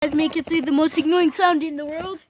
Guys, make it through the most annoying sound in the world.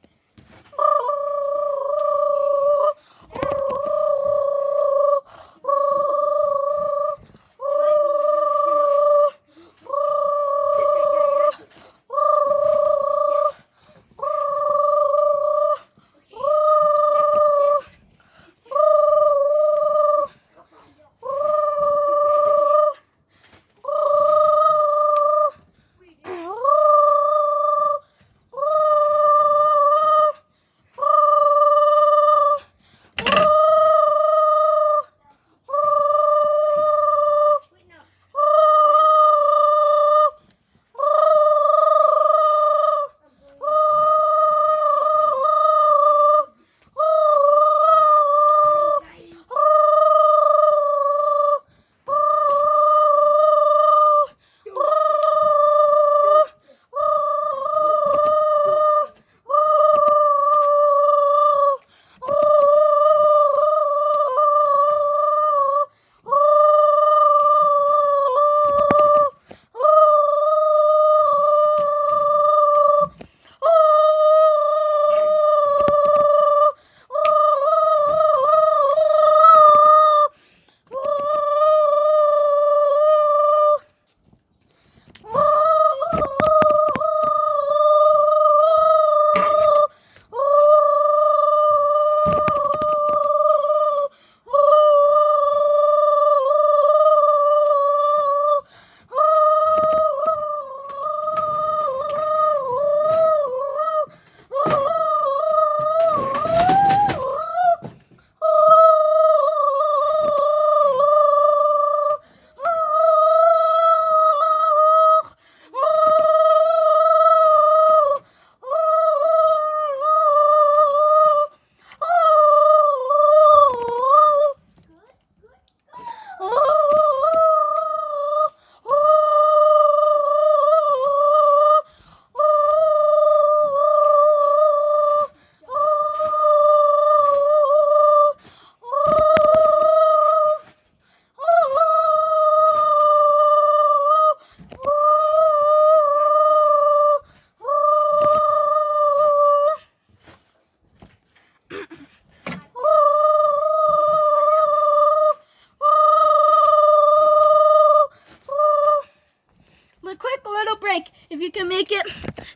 Quick little break. If you can make it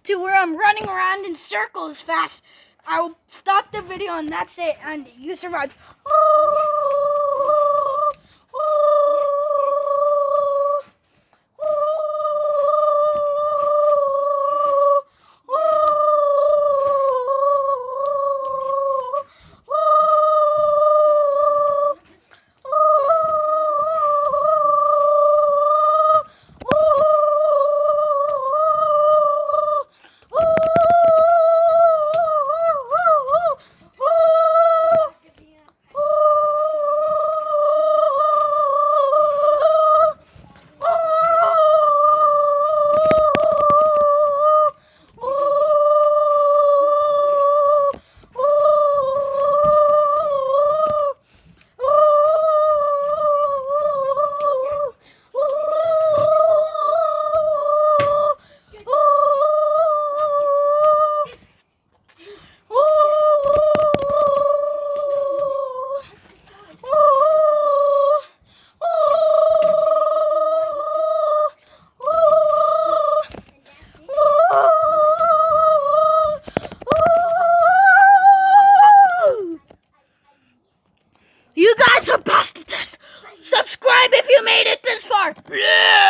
to where I'm running around in circles fast, I'll stop the video and that's it. And you survived. You guys are past this. Subscribe if you made it this far. Yeah.